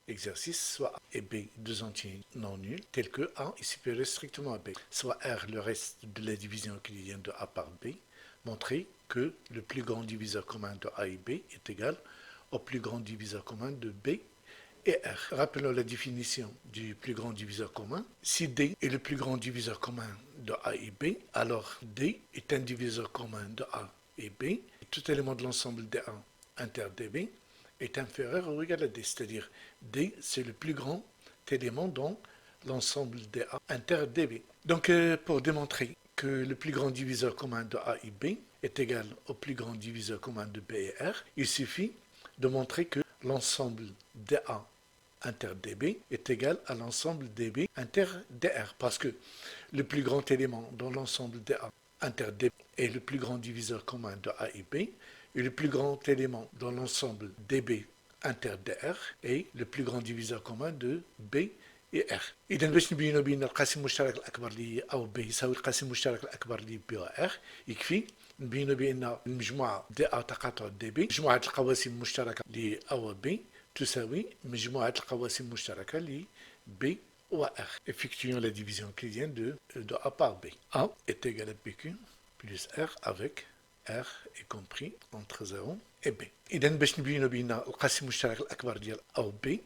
exercice, soit A et B, deux entiers non nuls, tels que A est supérieur strictement à B, soit R, le reste de la division euclidienne de A par B, montrer que le plus grand diviseur commun de A et B est égal au plus grand diviseur commun de B et R. Rappelons la définition du plus grand diviseur commun. Si D est le plus grand diviseur commun de A et B, alors D est un diviseur commun de A et B. Et tout élément de l'ensemble DA inter DB est inférieur ou égal à D, c'est-à-dire D, c'est le plus grand élément dans l'ensemble DA inter DB. Donc, pour démontrer que le plus grand diviseur commun de A et B est égal au plus grand diviseur commun de B et R, il suffit de montrer que l'ensemble DA inter DB est égal à l'ensemble DB inter DR, parce que le plus grand élément dans l'ensemble DA inter DB est le plus grand diviseur commun de A et B, et le plus grand élément dans l'ensemble DB inter DR est le plus grand diviseur commun de B et R. إذا باش نبينوا بين القاسم المشترك الأكبر ل أو ب يساوي القاسم المشترك الأكبر ل ب و R يكفي نبينوا بأن المجموعة دي A تقاطع دي B مجموعة القواسم المشتركة ل A و B تساوي مجموعة القواسم المشتركة ل B و R. Effectuons la division euclidienne de A par B. A est égal à BQ plus R avec R est compris entre 0 et B. إذا باش نبينوا بأن القاسم المشترك الأكبر ديال A و B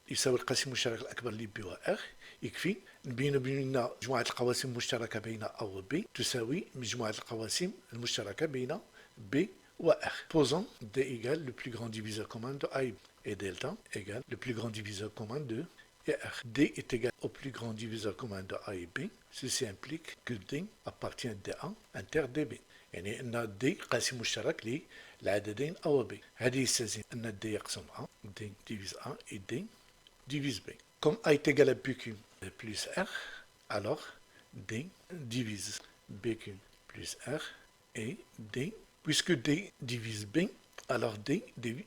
يساوي القاسم المشترك الأكبر ل B و R يكفي نبينوا بأن مجموعة القواسم المشتركة بين A و B تساوي مجموعة القواسم المشتركة بين B و R. Posons D égale le plus grand diviseur commun de A et delta égale le plus grand diviseur commun de R. D est égal au plus grand diviseur commun de A et B. Ceci implique que D appartient à DA inter DB. يعني أن D قاسم مشترك للعددين A و B. هذه يستلزم أن D يقسم A, D divise A et D divise B. Comme A est égal à BQ plus R, alors D divise BQ plus R et D, puisque D divise B, alors D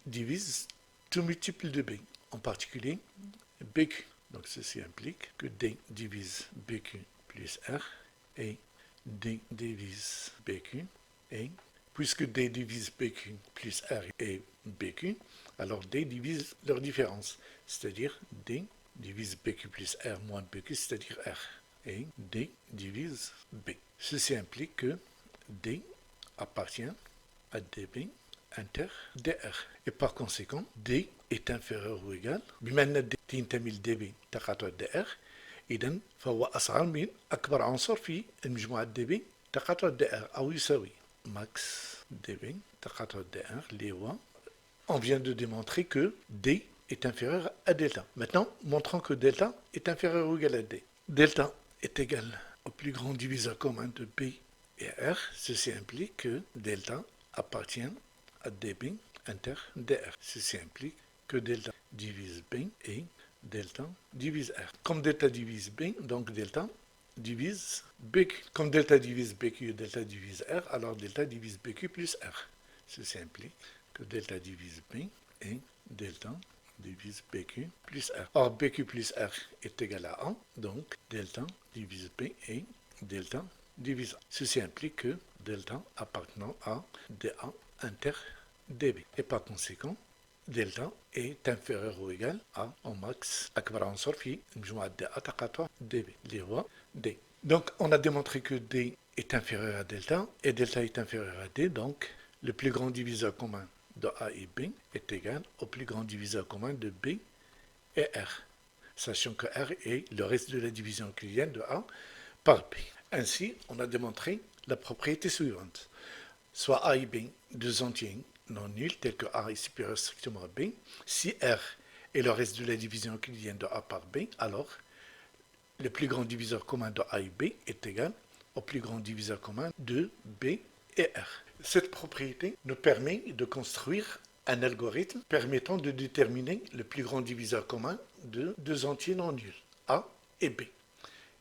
divise tout multiple de B, en particulier BQ. Donc ceci implique que D divise BQ plus R et D divise BQ et puisque D divise BQ plus R et BQ, alors D divise leur différence, c'est-à-dire D divise BQ plus R moins BQ, c'est-à-dire R, et D divise B. Ceci implique que D appartient à DB inter DR, et par conséquent, D est inférieur ou égal, بما أن D تنتمي ل DB تقاطع DR، إذن فهو أصغر من أكبر عنصر في المجموعة DB تقاطع DR، أو يساوي max DB تقاطع DR اللي هو on vient de démontrer que D est inférieur à delta. Maintenant, montrons que delta est inférieur ou égal à D. Delta est égal au plus grand diviseur commun de B et R. Ceci implique que delta appartient à DB inter DR. Ceci implique que delta divise B et delta divise R. Comme delta divise B, donc delta divise BQ. Comme delta divise BQ et delta divise R, alors delta divise BQ plus R. Ceci implique que delta divise B et delta divise BQ plus R. Or, BQ plus R est égal à 1, donc delta divise B et delta divise A. Ceci implique que delta appartenant à DA inter DB. Et par conséquent, delta est inférieur ou égal à au max أكبر عنصر في مجموعة DA تقاطع DB اللي هو D. Donc, on a démontré que D est inférieur à delta et delta est inférieur à D, donc le plus grand diviseur commun de A et B est égal au plus grand diviseur commun de B et R, sachant que R est le reste de la division euclidienne de A par B. Ainsi, on a démontré la propriété suivante. Soit A et B, deux entiers non nuls, tels que A est supérieur strictement à B. Si R est le reste de la division euclidienne de A par B, alors le plus grand diviseur commun de A et B est égal au plus grand diviseur commun de B et R. Cette propriété nous permet de construire un algorithme permettant de déterminer le plus grand diviseur commun de deux entiers non nuls, A et B.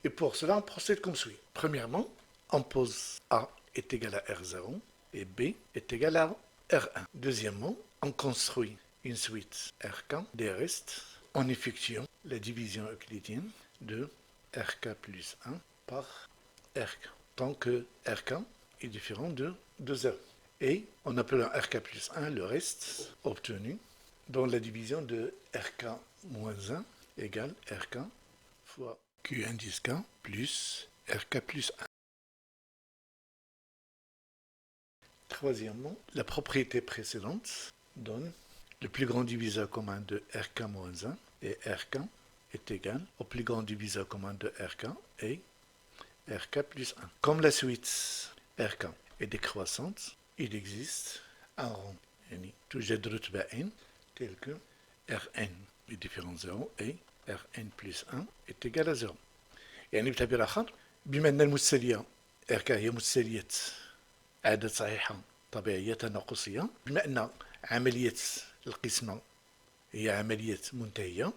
Et pour cela, on procède comme suit. Premièrement, on pose A est égal à R0 et B est égal à R1. Deuxièmement, on construit une suite RK des restes en effectuant la division euclidienne de RK plus 1 par RK, tant que RK est différent de 0. Et en appelant RK plus 1 le reste obtenu dans la division de RK moins 1 égale RK fois Q indice K plus RK plus 1. Troisièmement, la propriété précédente donne le plus grand diviseur commun de RK moins 1 et RK est égal au plus grand diviseur commun de RK et RK plus 1. Comme la suite RK est décroissante, il existe un rang يعني توجد رتبة n tel que Rn est différent de 0 et Rn plus 1 est égal à 0. يعني بتعبير آخر بما أن المتساوية RK هي متساوية عدد صحيحة طبيعية تناقصية، بما أن عملية القسمة هي عملية منتهية،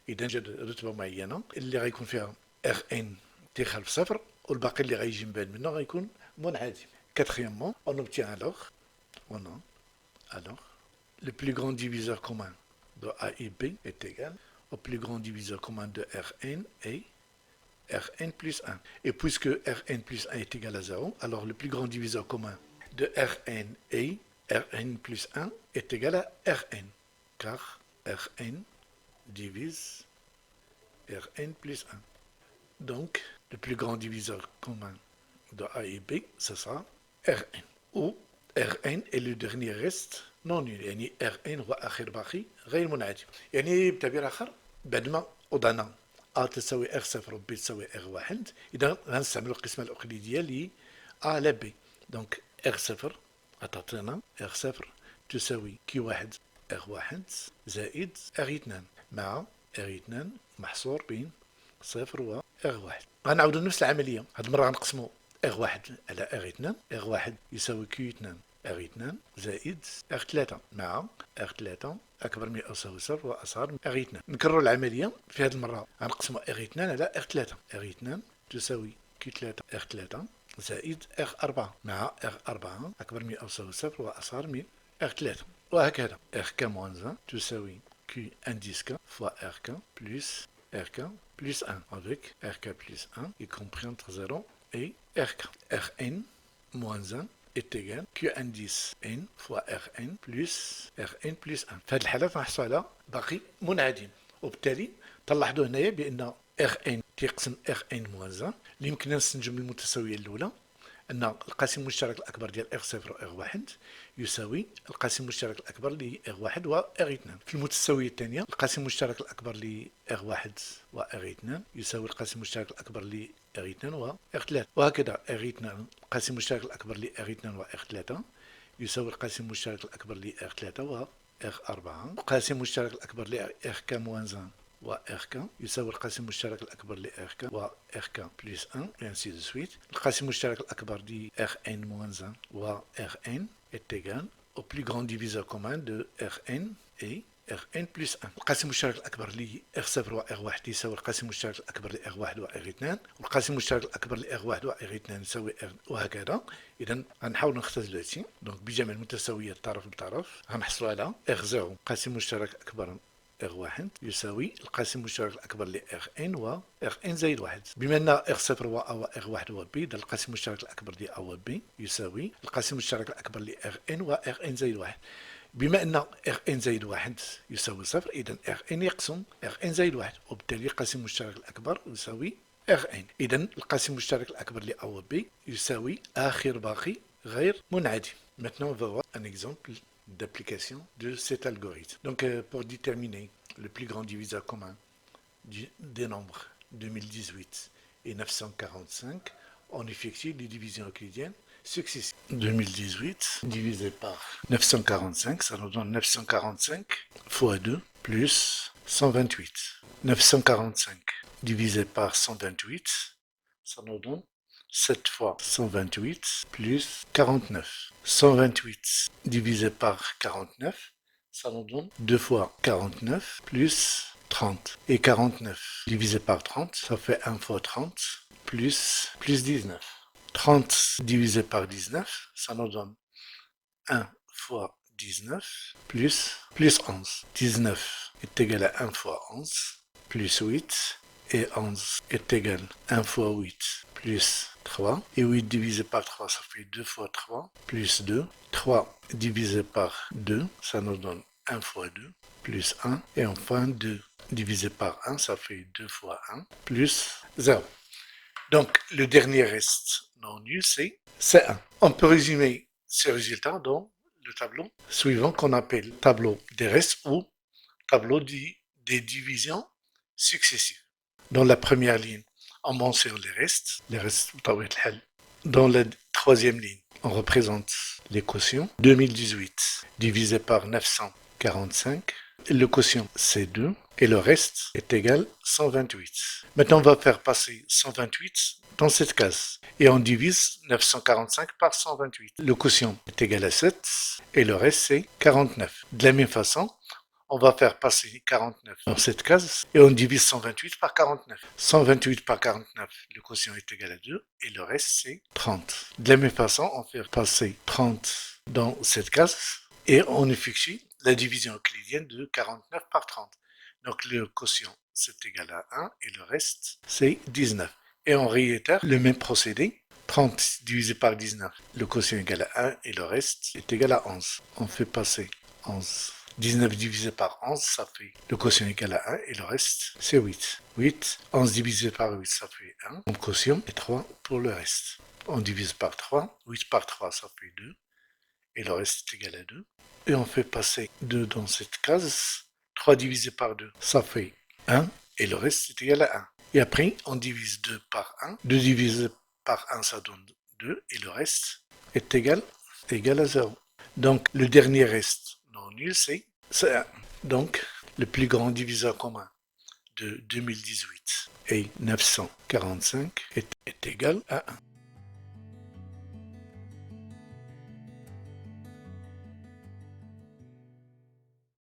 إذا نوجد رتبة معينة اللي غيكون فيها Rn تيخالف صفر والباقي اللي غيجي من بعد منه غيكون منعدم. Quatrièmement, on obtient alors le plus grand diviseur commun de A et B est égal au plus grand diviseur commun de Rn et Rn plus 1. Et puisque Rn plus 1 est égal à 0, alors le plus grand diviseur commun de Rn et Rn plus 1 est égal à Rn, car Rn divise Rn plus 1. Donc, le plus grand diviseur commun de A et B, ce sera Rn, où Rn est le dernier reste non nul، يعني Rn هو آخر باقي غير منعدم. يعني بتعبير آخر بعد ما وضعنا A تساوي R0 و B تساوي R1، إذا غنستعملوا القسمة الأقليدية ل A على B. دونك R0 غتعطينا R0 تساوي Q1 R1 زائد R2 مع R2 محصور بين 0 و R1. غنعاودوا نفس العملية، هاد المرة غنقسموا R1 على R2، R1 يساوي Q2 R2 زائد R3 مع R3 أكبر من أو يساوي صفر وأصغر من R2. نكرر العملية في هذه المرة غنقسموا R2 على R3، R2 تساوي Q3 R3 زائد R4 مع R4 أكبر من أو يساوي صفر وأصغر من R3. وهكذا RK moins 1 تساوي Q indice K fois RK plus RK plus 1 avec RK plus 1 y compris entre 0 et RK. Rn moins 1 est égal Q indice n fois Rn plus 1. في هذه الحالة غنحصلوا على باقي منعدم، وبالتالي تلاحظوا هنايا بأن Rn تيقسم Rn moins 1 اللي يمكننا نستنتجوا من المتساوية الأولى أن القاسم المشترك الأكبر ديال R0 و R1 يساوي القاسم المشترك الأكبر ل R1 و R2. في المتساوية الثانية القاسم المشترك الأكبر ل R1 و R2 يساوي القاسم المشترك الأكبر ل R2 و R3. وهكذا R2 القاسم المشترك الأكبر ل R2 و R3 يساوي القاسم المشترك الأكبر ل R3 و R4. القاسم المشترك الأكبر ل RK moins 1 و RK يساوي القاسم المشترك الأكبر ل RK و RK plus 1 et ainsi de suite. القاسم المشترك الأكبر ل Rn moins 1 و Rn est égal au plus grand diviseur commun de Rn et Rn plus 1. القاسم المشترك الأكبر ل R0 و R1 يساوي القاسم المشترك الأكبر ل R1 و R2، والقاسم المشترك الأكبر ل R1 و R2 يساوي R وهكذا. إذا غنحاولوا نختزلوا هادشي. دونك بجمع المتساويات طرف بطرف غنحصلوا على R0 القاسم المشترك الأكبر R1 يساوي القاسم المشترك الأكبر ل Rn و Rn زائد 1. بما أن R0 هو A و R1 هو B، إذا القاسم المشترك الأكبر ل A و B يساوي القاسم المشترك الأكبر ل Rn و Rn زائد 1. بما أن Rn زائد 1 يساوي صفر، إذا Rn يقسم Rn زائد 1، وبالتالي القاسم المشترك الأكبر يساوي Rn. إذا القاسم المشترك الأكبر ل A و B يساوي آخر باقي غير منعدم. Maintenant, on va voir un exemple d'application de cet algorithme. Donc, pour déterminer le plus grand diviseur commun des nombres 2018 et 945, on effectue les divisions euclidiennes successives. 2018 divisé par 945, ça nous donne 945 fois 2 plus 128. 945 divisé par 128, ça nous donne 7 fois 128 plus 49. 128 divisé par 49, ça nous donne 2 fois 49 plus 30. Et 49 divisé par 30, ça fait 1 fois 30 plus 19. 30 divisé par 19, ça nous donne 1 fois 19 plus 11. 19 est égal à 1 fois 11 plus 8. Et 11 est égal à 1 fois 8 plus 3. Et 8 divisé par 3, ça fait 2 fois 3 plus 2. 3 divisé par 2, ça nous donne 1 fois 2, plus 1, et enfin 2 divisé par 1, ça fait 2 fois 1, plus 0. Donc, le dernier reste non nul, c'est 1. On peut résumer ces résultats dans le tableau suivant qu'on appelle tableau des restes ou tableau des divisions successives. Dans la première ligne, on mentionne les restes dans la troisième ligne, on représente les quotients. 2018 divisé par 945, le quotient c'est 2 et le reste est égal à 128. Maintenant on va faire passer 128 dans cette case et on divise 945 par 128. Le quotient est égal à 7 et le reste c'est 49. De la même façon, on va faire passer 49 dans cette case et on divise 128 par 49. 128 par 49, le quotient est égal à 2 et le reste c'est 30. De la même façon, on fait passer 30 dans cette case et on effectue la division euclidienne de 49 par 30. Donc le quotient c'est égal à 1 et le reste c'est 19. Et on réitère le même procédé. 30 divisé par 19, le quotient est égal à 1 et le reste est égal à 11. On fait passer 11. 19 divisé par 11, ça fait le quotient égal à 1 et le reste, c'est 8. 8, 11 divisé par 8, ça fait 1. Mon quotient est 3 pour le reste. On divise par 3, 8 par 3, ça fait 2. Et le reste est égal à 2. Et on fait passer 2 dans cette case. 3 divisé par 2, ça fait 1. Et le reste est égal à 1. Et après, on divise 2 par 1. 2 divisé par 1, ça donne 2. Et le reste est égal à 0. Donc, le dernier reste non nul, c'est 1. Donc, le plus grand diviseur commun de 2018 et 945 est égal à 1.